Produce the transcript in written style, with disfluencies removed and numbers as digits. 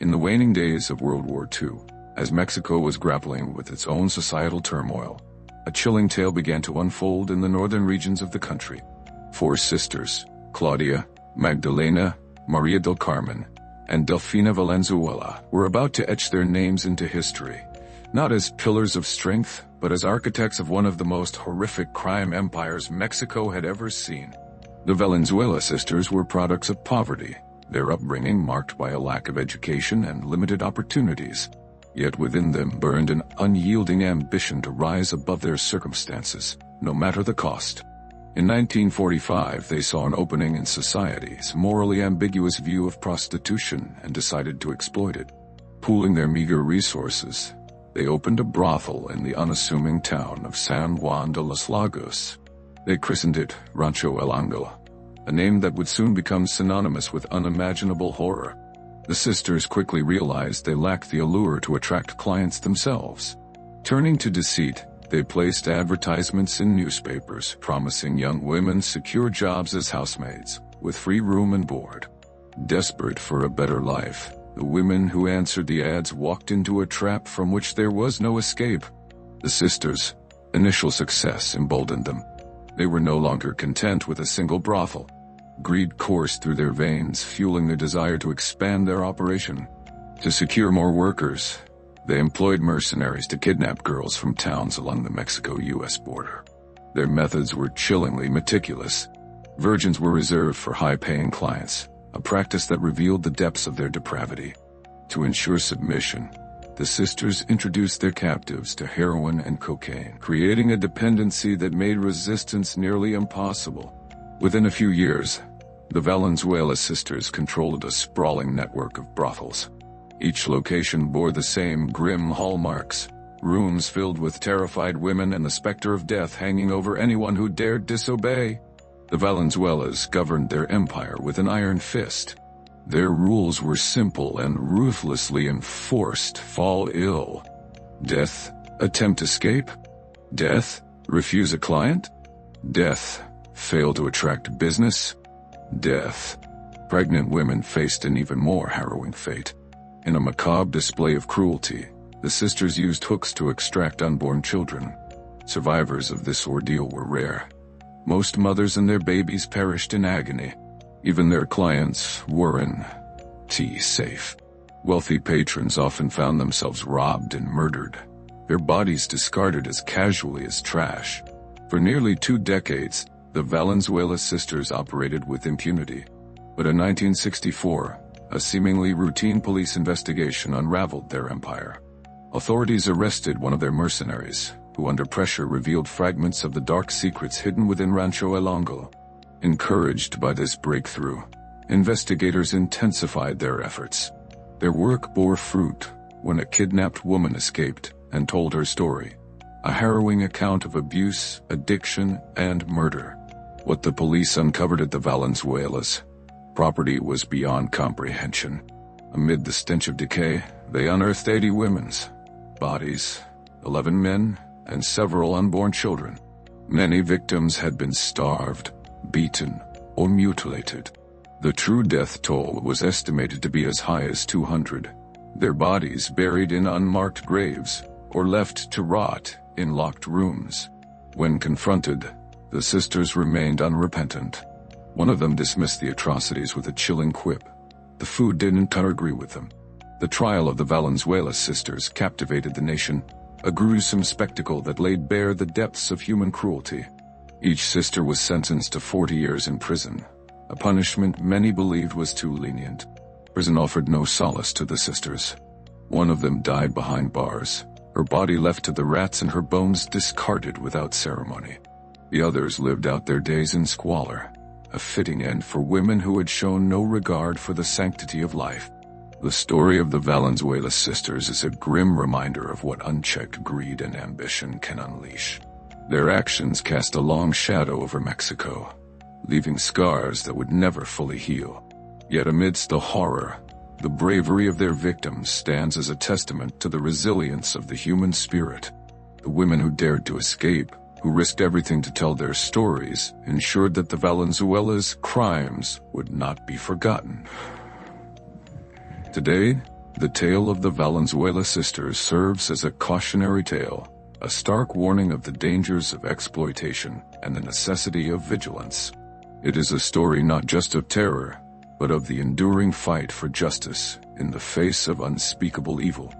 In the waning days of World War II, as Mexico was grappling with its own societal turmoil, a chilling tale began to unfold in the northern regions of the country. 4 sisters, Claudia, Magdalena, Maria del Carmen, and Delfina Valenzuela, were about to etch their names into history, not as pillars of strength, but as architects of one of the most horrific crime empires Mexico had ever seen. The Valenzuela sisters were products of poverty, their upbringing marked by a lack of education and limited opportunities. Yet within them burned an unyielding ambition to rise above their circumstances, no matter the cost. In 1945, they saw an opening in society's morally ambiguous view of prostitution and decided to exploit it. Pooling their meager resources, they opened a brothel in the unassuming town of San Juan de los Lagos. They christened it Rancho El Angel, a name that would soon become synonymous with unimaginable horror. The sisters quickly realized they lacked the allure to attract clients themselves. Turning to deceit, they placed advertisements in newspapers promising young women secure jobs as housemaids, with free room and board. Desperate for a better life, the women who answered the ads walked into a trap from which there was no escape. The sisters' initial success emboldened them. They were no longer content with a single brothel. Greed coursed through their veins, fueling their desire to expand their operation. To secure more workers, they employed mercenaries to kidnap girls from towns along the Mexico-US border. Their methods were chillingly meticulous. Virgins were reserved for high-paying clients, a practice that revealed the depths of their depravity. To ensure submission, the sisters introduced their captives to heroin and cocaine, creating a dependency that made resistance nearly impossible. Within a few years, the Valenzuela sisters controlled a sprawling network of brothels. Each location bore the same grim hallmarks: rooms filled with terrified women and the specter of death hanging over anyone who dared disobey. The Valenzuelas governed their empire with an iron fist. Their rules were simple and ruthlessly enforced: fall ill, death; attempt escape, death; refuse a client, death; fail to attract business, death. Pregnant women faced an even more harrowing fate. In a macabre display of cruelty, the sisters used hooks to extract unborn children. Survivors of this ordeal were rare. Most mothers and their babies perished in agony. Even their clients weren't safe. Wealthy patrons often found themselves robbed and murdered, their bodies discarded as casually as trash. For nearly 2 decades, the Valenzuela sisters operated with impunity. But in 1964, a seemingly routine police investigation unraveled their empire. Authorities arrested one of their mercenaries, who under pressure revealed fragments of the dark secrets hidden within Rancho El Angel. Encouraged by this breakthrough, investigators intensified their efforts. Their work bore fruit when a kidnapped woman escaped and told her story, a harrowing account of abuse, addiction, and murder. What the police uncovered at the Valenzuelas' property was beyond comprehension. Amid the stench of decay, they unearthed 80 women's bodies, 11 men, and several unborn children. Many victims had been starved, beaten, or mutilated. The true death toll was estimated to be as high as 200, their bodies buried in unmarked graves, or left to rot in locked rooms. When confronted, the sisters remained unrepentant. One of them dismissed the atrocities with a chilling quip: the food didn't agree with them. The trial of the Valenzuela sisters captivated the nation, a gruesome spectacle that laid bare the depths of human cruelty. Each sister was sentenced to 40 years in prison, a punishment many believed was too lenient. Prison offered no solace to the sisters. One of them died behind bars, her body left to the rats and her bones discarded without ceremony. The others lived out their days in squalor, a fitting end for women who had shown no regard for the sanctity of life. The story of the Valenzuela sisters is a grim reminder of what unchecked greed and ambition can unleash. Their actions cast a long shadow over Mexico, leaving scars that would never fully heal. Yet amidst the horror, the bravery of their victims stands as a testament to the resilience of the human spirit. The women who dared to escape, who risked everything to tell their stories, ensured that the Valenzuela's crimes would not be forgotten. Today, The tale of the Valenzuela sisters serves as a cautionary tale, a stark warning of the dangers of exploitation and the necessity of vigilance. It is a story not just of terror, but of the enduring fight for justice in the face of unspeakable evil.